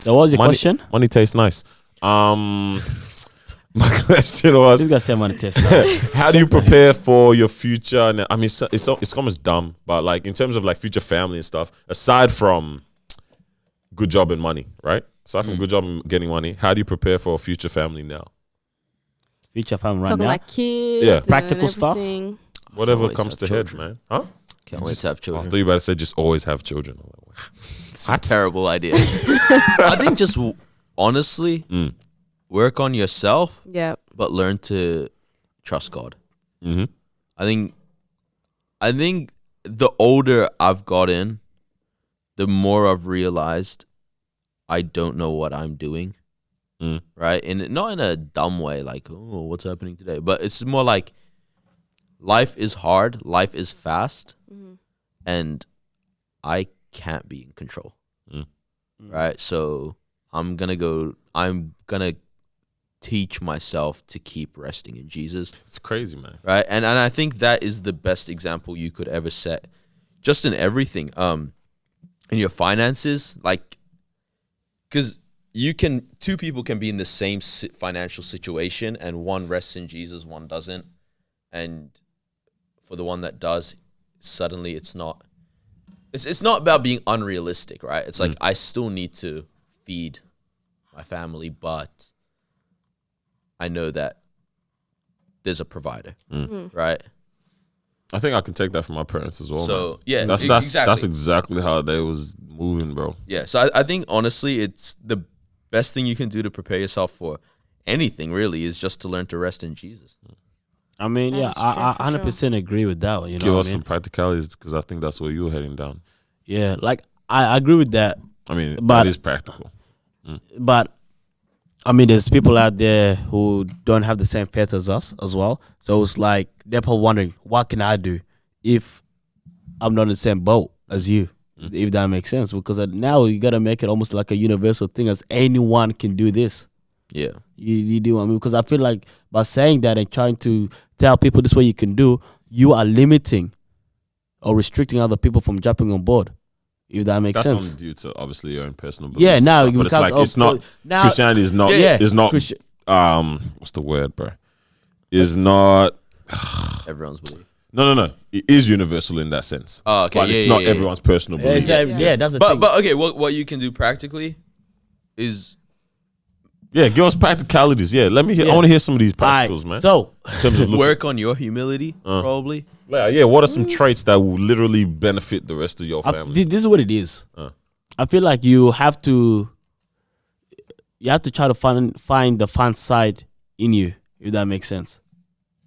So what was your question? Money tastes nice. My question was, This guy said money tastes nice. how do you prepare for your future? And I mean, it's almost dumb, but like in terms of like future family and stuff, aside from good job and money, right? Aside from good job and getting money, how do you prepare for a future family now? Future family right Talking now. like kids, Yeah. and Practical stuff? everything. Whatever wait to comes have to children. head, man. Huh? Can't wait to have I children. thought you about to say just always have children. I'm like, wow. It's a terrible idea. I think just honestly, work on yourself, Yeah. but learn to trust God. Mm-hmm. I think the older I've gotten, the more I've realized I don't know what I'm doing. Right? And not in a dumb way, like, oh, what's happening today? But it's more like life is hard, life is fast, and I can't be in control. Right? So I'm gonna teach myself to keep resting in Jesus. It's crazy, man. Right? And I think that is the best example you could ever set. Just in everything. In your finances, like, because two people can be in the same financial situation, and one rests in Jesus, one doesn't. And for the one that does, suddenly it's not about being unrealistic, right? It's like, I still need to feed my family, but I know that there's a provider, right? I think I can take that from my parents as well. So, man. yeah, that's exactly. exactly how they was moving, bro. Yeah, so I think honestly, it's the best thing you can do to prepare yourself for anything. Really, is just to learn to rest in Jesus. I mean, yeah, That's true, I for 100% agree with that one. You know Give what us I some mean? practicalities because I think that's where you were heading down. Yeah, like I agree with that. I mean, But- that is practical. But I mean, there's people out there who don't have the same faith as us as well. So it's like they're probably wondering, what can I do if I'm not in the same boat as you? If that makes sense, because now you gotta make it almost like a universal thing, as anyone can do this. Yeah, You do what I mean? Because I feel like by saying that and trying to tell people this way you can do, you are limiting or restricting other people from jumping on board. If that makes That's sense. something due to obviously your own personal beliefs. Yeah, and now stuff, but it's because like of- it's not now- Christianity is not Yeah, is not Christi- what's the word, bro? Is not everyone's belief. no. It is universal in that sense. Oh, okay, But it's yeah, not yeah. everyone's personal belief. Yeah, that's the thing. But okay, what you can do practically is Yeah, give us practicalities. Yeah, let me hear. I Yeah. want to hear some of these Alright, practicals, man. So in terms of looking, work on your humility, probably. yeah, what are some traits that will literally benefit the rest of your family? this is what it is. I feel like you have to try to find the fun side in you, if that makes sense.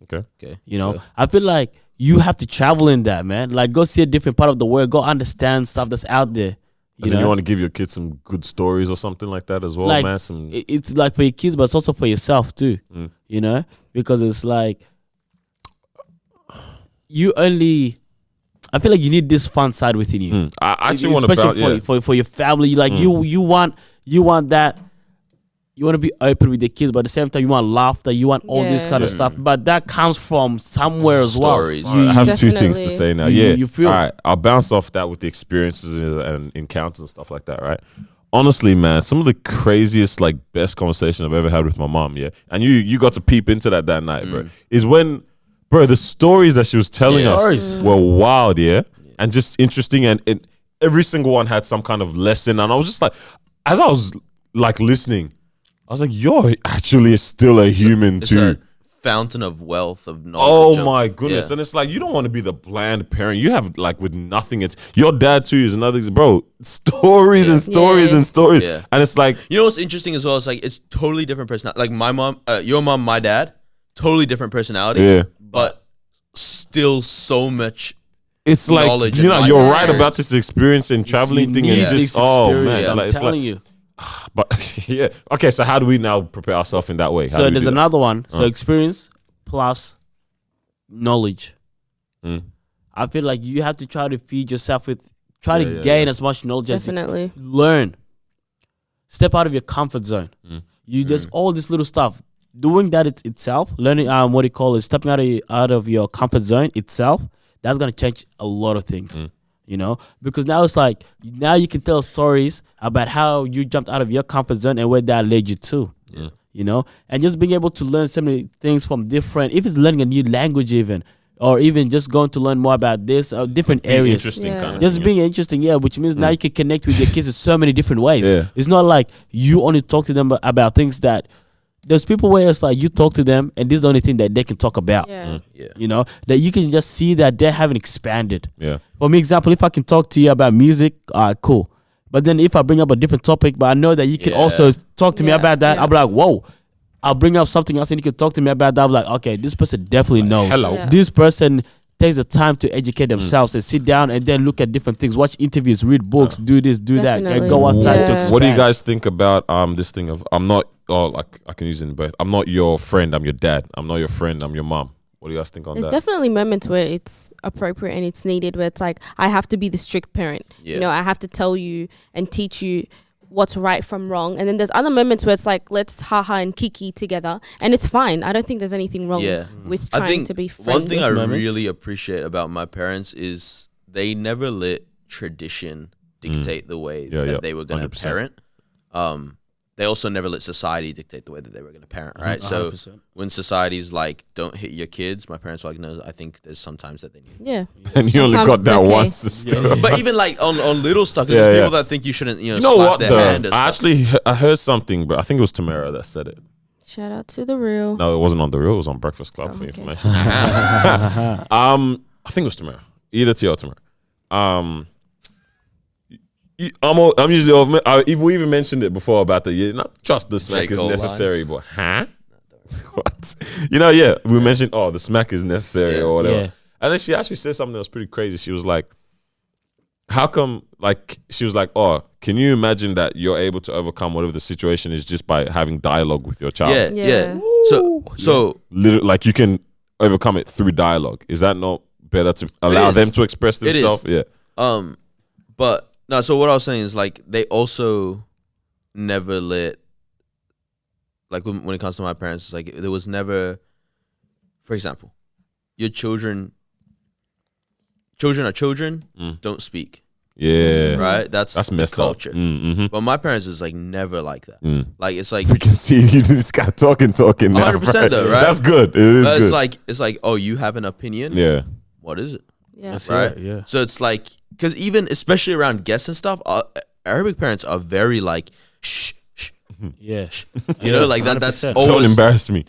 Okay. You know, I feel like you have to travel in that, man. Like, go see a different part of the world. Go understand stuff that's out there. As in you want to give your kids some good stories or something like that as well, like, man. Some it's like for your kids, but it's also for yourself too. You know, because it's like I feel like you need this fun side within you. I actually want to especially for your family. Like you want that. You want to be open with the kids, but at the same time, you want laughter. You want all this Yeah. kind of stuff. But that comes from somewhere as well. Stories. All right, I have two things Definitely. to say now. You- Yeah, you feel- all right. I'll bounce off that with the experiences and encounters and stuff like that. Right. Honestly, man, some of the craziest, like, best conversation I've ever had with my mom. Yeah, and you got to peep into that night, bro. Is when, bro, the stories that she was telling us Stories. were wild, yeah, and just interesting, and every single one had some kind of lesson. And I was just like, as I was like listening, I was like, you're actually still a human It's too. a fountain of wealth of knowledge. Oh my goodness. Yeah. And it's like, you don't want to be the bland parent. You have like with nothing. It's your dad too is another, bro, stories and stories Yeah. and stories. Yeah. And it's like, You know what's interesting as well? It's like it's totally different personality. Like my mom, your mom, my dad, totally different personalities. Yeah. But still so much. it's like, Knowledge you and know, life you're right experience. about this experience and traveling thing. You And need just, this oh experience, man. I'm Like, it's telling like, you. but yeah. Okay. So how do we now prepare ourselves in that way? How So do we there's do that? another one. So experience plus knowledge. I feel like you have to try to feed yourself with, to gain as much knowledge as you Definitely. learn. Step out of your comfort zone. You just all this little stuff. Doing that itself, learning what do you call it, stepping out of your comfort zone itself, that's gonna change a lot of things. You know, because now it's like now you can tell stories about how you jumped out of your comfort zone and where that led you to. Yeah. You know, and just being able to learn so many things from different, if it's learning a new language even, or even just going to learn more about this different Being areas. interesting Yeah. kind of Just thing, being interesting, yeah, which means now you can connect with your kids in so many different ways. Yeah. It's not like you only talk to them about things that there's people where it's like you talk to them and this is the only thing that they can talk about. Yeah. Yeah. You know, that you can just see that they haven't expanded. Yeah. For me, example, if I can talk to you about music, cool. But then if I bring up a different topic, but I know that you can Yeah. also talk to me Yeah, about that, yeah. I'll be like, whoa. I'll bring up something else and you can talk to me about that. I'm like, okay, this person definitely knows. hello. Yeah. This person takes the time to educate themselves and sit down and then look at different things, watch interviews, read books, do this, do that, and Definitely. go outside to Yeah. expand. What do you guys think about this thing of I'm not like I can use it in both. I'm not your friend, I'm your dad. I'm not your friend, I'm your mom. What do you guys think on There's that? definitely moments where it's appropriate and it's needed, where it's like I have to be the strict parent. Yeah. You know, I have to tell you and teach you what's right from wrong. And then there's other moments where it's like let's haha and kiki together, and it's fine. I don't think there's anything wrong Yeah. with I trying think to be one friends. thing I Those moments. really appreciate about my parents is they never let tradition dictate the way Yeah, that yeah, they were going to 100%. parent. They also never let society dictate the way that they were going to parent, right? So 100%. when society's like, don't hit your kids, my parents were like, no, I think there's sometimes that they need. Yeah. And you only Sometimes got that it's okay. once. Sister. But even like on little stuff, 'cause Yeah, there's yeah. people that think you shouldn't, You know slap what their though? hand. I actually I heard something, but I think it was Tamara that said it. Shout out to the real. No, it wasn't on the real. It was on Breakfast Club Oh, for okay. information. I think it was Tamara. Either Tia or Tamara. I'm usually over. We even mentioned it before about the not trust the smack J. is Cole necessary, but what? Yeah, we mentioned the smack is necessary Yeah. or whatever. Yeah. And then she actually said something that was pretty crazy. She was like, how come, she was like, can you imagine that you're able to overcome whatever the situation is just by having dialogue with your child? Yeah, Yeah. yeah. So Literally, like you can overcome it through dialogue. Is that not better to allow is. them to express It is. themselves? Yeah. But no, so what I was saying is like they also never let like when it comes to my parents, it's like there was never, for example, your children are children, don't speak, Yeah. right? That's That's the messed culture. up. Mm-hmm. But my parents was like never like that. Like it's like We can see you, this guy talking now. 100% though, right? That's good. It is good. it's like oh, you have an opinion. Yeah. What is it? Yeah. That's Right? it, yeah. So it's like because even especially around guests and stuff, Arabic parents are very like shh. Yeah. You know, like that. That's 100%. Don't always embarrass me.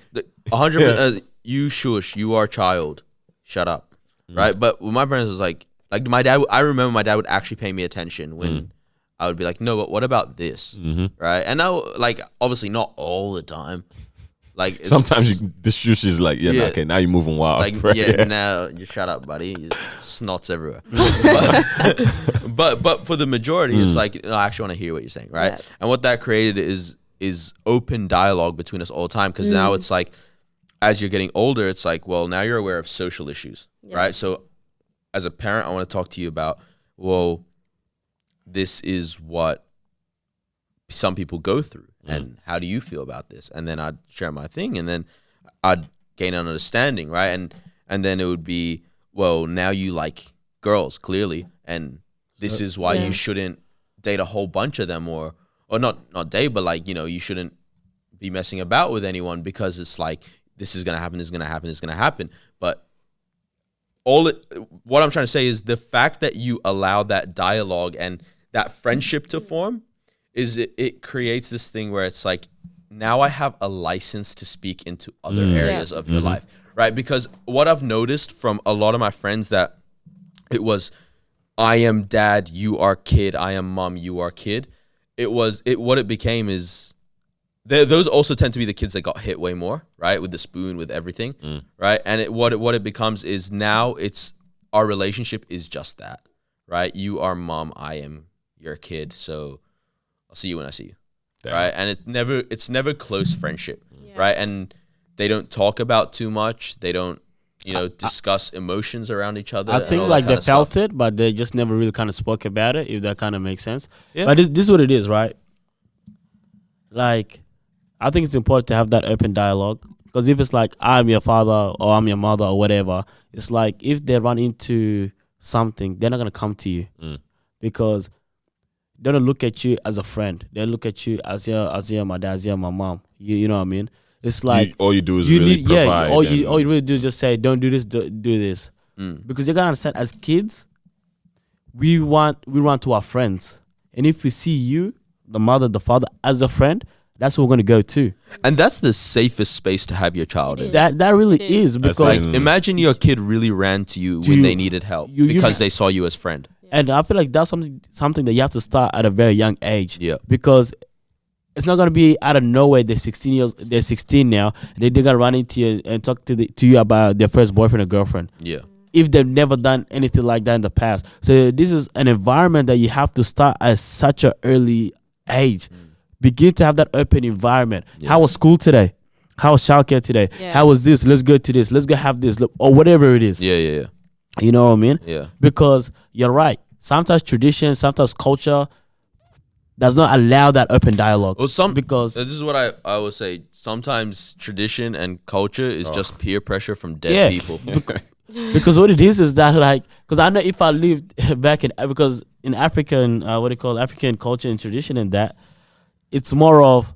100%. You shush. You are a child. Shut up. Right. But with my parents, it was like my dad. I remember my dad would actually pay me attention when I would be like, no, but what about this? Right. And now, like, obviously not all the time. Like it's, Sometimes the shush is like, Yeah. okay, now you're moving wild. like right? yeah, now you shut up, buddy. You snots everywhere. but for the majority, it's like no, I actually want to hear what you're saying, right? Yeah. And what that created is open dialogue between us all the time because now it's like as you're getting older, it's like well now you're aware of social issues, right? So as a parent, I want to talk to you about well, this is what some people go through, and how do you feel about this? And then I'd share my thing, and then I'd gain an understanding, right? And then it would be, well, now you like girls clearly, and this is why Yeah. you shouldn't date a whole bunch of them, or not date, but like you shouldn't be messing about with anyone because it's like this is gonna happen, this is gonna happen, this is gonna happen. But what I'm trying to say is the fact that you allow that dialogue and that friendship to form is it creates this thing where it's like now I have a license to speak into other areas of your life, right? Because what I've noticed from a lot of my friends that it was I am dad, you are kid, I am mom, you are kid. What it became is those also tend to be the kids that got hit way more, right? With the spoon, with everything, right? And what it becomes is now it's our relationship is just that, right? You are mom, I am your kid, so I'll see you when I see you, Damn. right? And it's never close friendship, right? And they don't talk about too much. They don't, discuss emotions around each other. I and think all like that they kind of stuff. felt it, but they just never really kind of spoke about it, if that kind of makes sense. Yeah. But this is what it is, right? Like, I think it's important to have that open dialogue. Because if it's like, I'm your father or I'm your mother or whatever, it's like if they run into something, they're not gonna come to you because they don't look at you as a friend. They look at you as my dad, as my mom. You know what I mean? It's like all you do is really provide. All you really do is just say, don't do this, do this. Because you gotta understand, as kids, we run to our friends, and if we see you, the mother, the father, as a friend, that's where we're gonna go to. And that's the safest space to have your child It in. is. That really It is is. because, That's Imagine your kid really ran to you when they needed help because they saw you as friend. and I feel like that's something that you have to start at a very young age. Yeah. Because it's not gonna be out of nowhere. They're 16 now. They're gonna run into you and talk to you about their first boyfriend or girlfriend. Yeah. If they've never done anything like that in the past. So this is an environment that you have to start at such an early age. Begin to have that open environment. Yeah. How was school today? How was childcare today? Yeah. How was this? Let's go to this. Let's go have this. Or whatever it is. Yeah. You know what I mean? Yeah. Because you're right. Sometimes tradition, sometimes culture does not allow that open dialogue. Well, because this is what I would say. Sometimes tradition and culture is just peer pressure from dead people. because what it is that, like, because I know if I lived back because in African African culture and tradition and that, it's more of,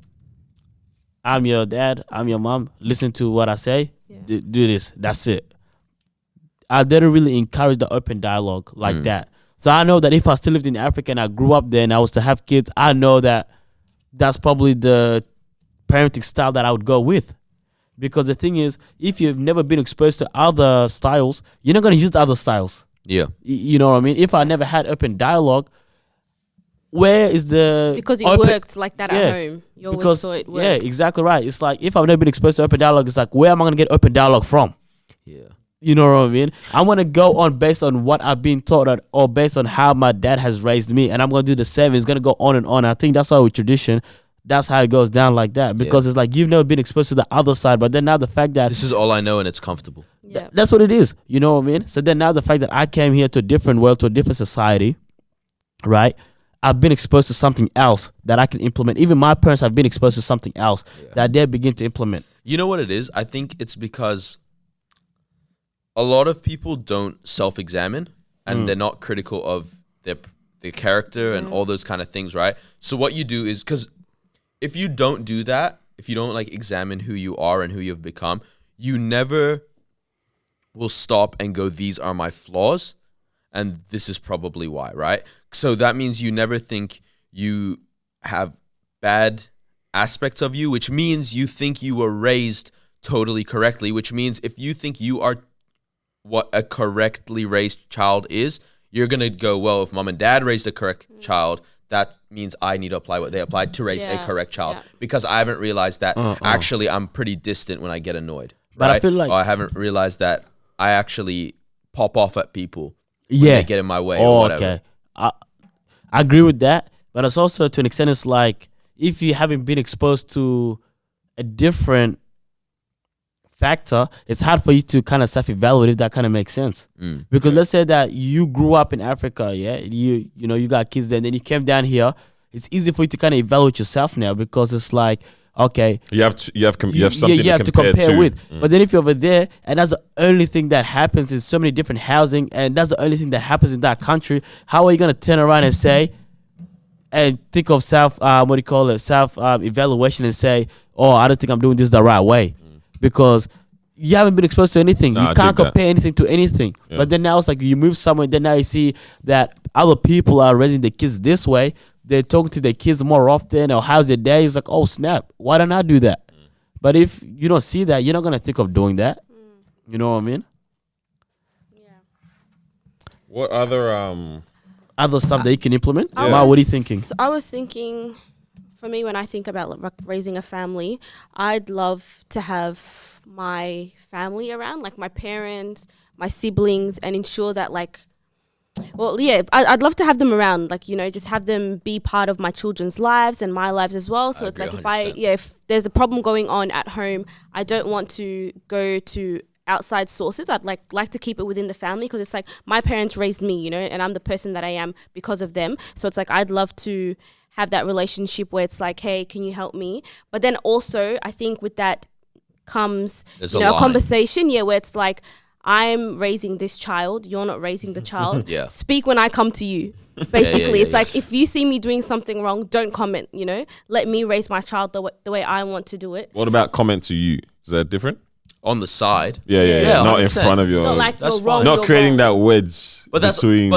I'm your dad, I'm your mom, listen to what I say, do this, that's it. I didn't really encourage the open dialogue like that. So I know that if I still lived in Africa and I grew up there and I was to have kids, I know that that's probably the parenting style that I would go with. Because the thing is, if you've never been exposed to other styles, you're not going to use the other styles. Yeah. You know what I mean? If I never had open dialogue, where is the... Because it open- worked like that at home. You always saw it work. Yeah, exactly right. It's like, if I've never been exposed to open dialogue, it's like, where am I going to get open dialogue from? Yeah. You know what I mean? I'm going to go on based on what I've been taught or based on how my dad has raised me. And I'm going to do the same. It's going to go on and on. I think that's why with tradition, that's how it goes down like that. Because it's like, you've never been exposed to the other side. But then now the fact that... This is all I know and it's comfortable. Yeah. that's what it is. You know what I mean? So then now the fact that I came here to a different world, to a different society, right? I've been exposed to something else that I can implement. Even my parents have been exposed to something else that they begin to implement. You know what it is? I think it's because a lot of people don't self-examine and they're not critical of their character and all those kind of things, right? So what you do is, because if you don't do that, if you don't like examine who you are and who you've become, you never will stop and go, these are my flaws and this is probably why, right? So that means you never think you have bad aspects of you, which means you think you were raised totally correctly, which means if you think you are what a correctly raised child is, you're going to go, well, if mom and dad raised a correct child, that means I need to apply what they applied to raise a correct child, because I haven't realized that actually I'm pretty distant when I get annoyed. But right? I feel like... Or I haven't realized that I actually pop off at people when they get in my way or whatever. Okay. I agree with that. But it's also, to an extent, it's like, if you haven't been exposed to a different factor, it's hard for you to kind of self-evaluate, if that kind of makes sense. Because let's say that you grew up in Africa, you know, you got kids there, and then you came down here. It's easy for you to kind of evaluate yourself now, because it's like, okay, You have something you have to compare with. But then if you're over there and that's the only thing that happens in so many different housing, and that's the only thing that happens in that country, how are you gonna turn around and say and think of self evaluation and say, oh, I don't think I'm doing this the right way, because you haven't been exposed to anything. Nah, You I can't dig that. compare anything to anything. Yeah. But then now it's like you move somewhere, then now you see that other people are raising their kids this way. They're talking to their kids more often, or how's their day? It's like, oh snap, why don't I do that? But if you don't see that, you're not gonna think of doing that. You know what I mean? What other Other stuff that you can implement. Yeah. Ma, what are you thinking? I was thinking, for me, when I think about raising a family, I'd love to have my family around, like my parents, my siblings, and ensure that, like, well, yeah, I'd love to have them around, like, you know, just have them be part of my children's lives and my lives as well. So I it's agree like 100%. if there's a problem going on at home, I don't want to go to outside sources. I'd like to keep it within the family, because it's like my parents raised me, you know, and I'm the person that I am because of them. So it's like I'd love to have that relationship where it's like, hey, can you help me? But then also I think with that comes, There's you a know, a line. conversation, where it's like, I'm raising this child. You're not raising the child. Yeah. Speak when I come to you. Basically, it's yeah. like if you see me doing something wrong, don't comment. You know, let me raise my child the way I want to do it. What about comment to you? Is that different? On the side. Yeah. Not in 100%. front of your. Not like That's you're wrong. fine. not you're creating wrong. that wedge But that's between.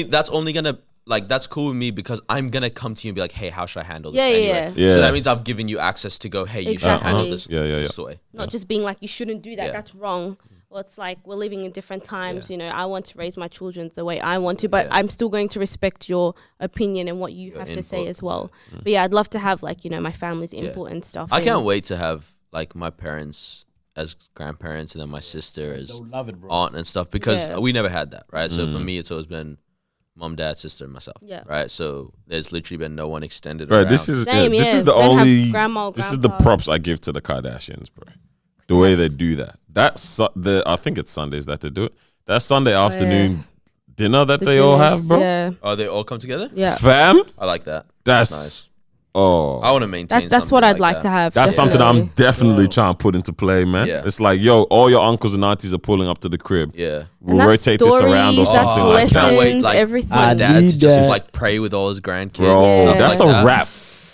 that's only gonna like that's cool with me because I'm gonna come to you and be like, hey, how should I handle this Yeah, anyway? yeah. So Yeah. that means I've given you access to go, hey, you should Exactly. handle this Yeah. this way. Not just being like you shouldn't do that. Yeah. That's wrong. Well, it's like we're living in different times. Yeah. You know, I want to raise my children the way I want to, but Yeah. I'm still going to respect your opinion and what you Your have to say input. as well. But yeah, I'd love to have like my family's input and stuff. I can't and- wait to have like my parents as grandparents and then my sister as love it, bro. aunt and stuff because Yeah. we never had that, right? So Mm. for me, it's always been mom, dad, sister, and myself. Yeah. Right. So there's literally been no one extended. Bro, around. this is Same, this yeah. is the Don't have only grandma or this is the grandpa. props I give to the Kardashians, bro. The way they do that. That's I think it's Sundays that they do it. That Sunday afternoon dinner that The they all dinners, have, bro. Yeah. Oh, they all come together. Yeah. Fam, I like that. that's nice. oh, I want to maintain. That's what something I'd like that. to have. that's something I'm definitely. definitely trying to put into play, man. Yeah. It's like, yo, all your uncles and aunties are pulling up to the crib. Yeah. We'll And that's rotate this around or stories, something that's like that. Can't wait, lessons, like, everything. My I dad to need just that. like pray with all his grandkids. Bro, and stuff that's like a that. wrap.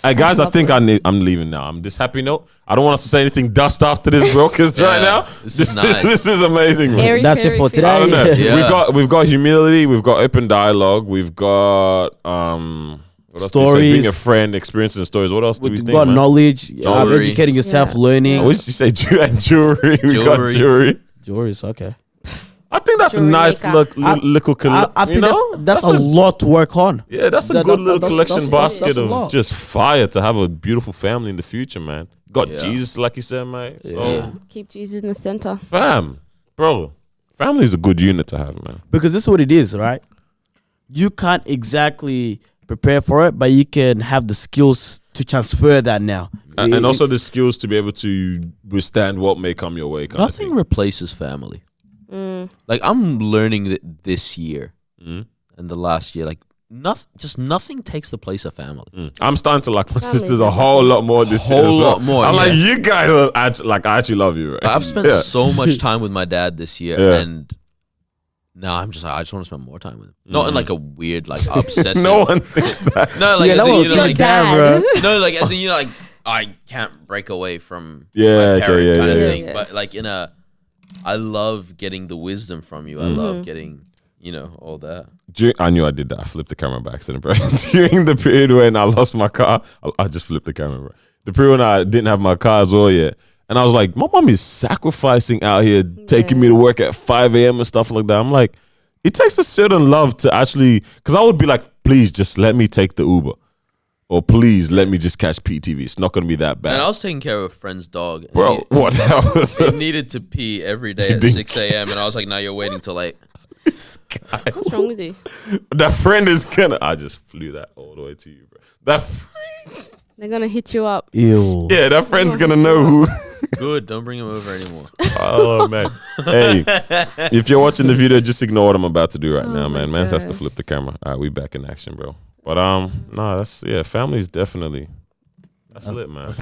Hey guys, I think I'm leaving now. I'm this happy note. I don't want us to say anything dust after this, bro. Because Yeah, right now, this is nice. this is amazing, man. Harry, That's it Harry, for Harry. I don't know. today. Yeah. We've got humility. We've got open dialogue. We've got what else do you say? Stories. Being a friend, experiences and stories. What else do we We've think, got man? knowledge, Jewelry. educating yourself, Yeah. learning. What did you say? Jewelry. We got Jewelry. jewelry. Jewelry's okay. I think that's a Jewelry nice maker. little I think that's a lot to work on. Yeah, that's a That- good that- little that's- collection that's- basket that's a of lot. just fire to have a beautiful family in the future, man. Got Yeah. Jesus, like you said, mate. So, Yeah. Keep Jesus in the center. fam, bro, family is a good unit to have, man. Because this is what it is, right? You can't exactly prepare for it, but you can have the skills to transfer that now. And also the skills to be able to withstand what may come your way. Kind Nothing of thing. replaces family. Like I'm learning that this year Mm. and the last year, like nothing takes the place of family. I'm starting to like my Family sisters a is whole lot more this year. Whole as well. lot more, I'm like, yeah. you guys are actually, like, I actually love you, right? I've spent Yeah. so much time with my dad this year, Yeah. and now I'm just like, I just want to spend more time with him. Not in like a weird, like obsessive. Mm. No one thinks that. No, like Yeah, as that in, was you know, Your like, dad. no, like as in, you know, like I can't break away from Yeah, my okay, parent yeah, kind of yeah. thing. Yeah. But like I love getting the wisdom from you. I love getting, all that. I knew I did that. I flipped the camera by accident, bro. During the period when I lost my car, I just flipped the camera, bro. The period when I didn't have my car as well yet. And I was like, my mom is sacrificing out here, taking me to work at 5 a.m. and stuff like that. I'm like, it takes a certain love to actually, because I would be like, please just let me take the Uber. Or please let me just catch PTV. It's not going to be that bad. And I was taking care of a friend's dog. And Bro, what the hell was It that? needed to pee every day at didn't 6 a.m. And I was like, now you're waiting till 8. This guy. What's wrong with you? That friend is gonna. I just flew that all the way to you, bro. They're gonna hit you up. Ew. Yeah, that friend's gonna know who. Good, don't bring him over anymore. Oh man. Hey, if you're watching the video, just ignore what I'm about to do right now, my man. Mans has to gosh. flip the camera. All right, we back in action, bro. But no, family's definitely that's lit, man.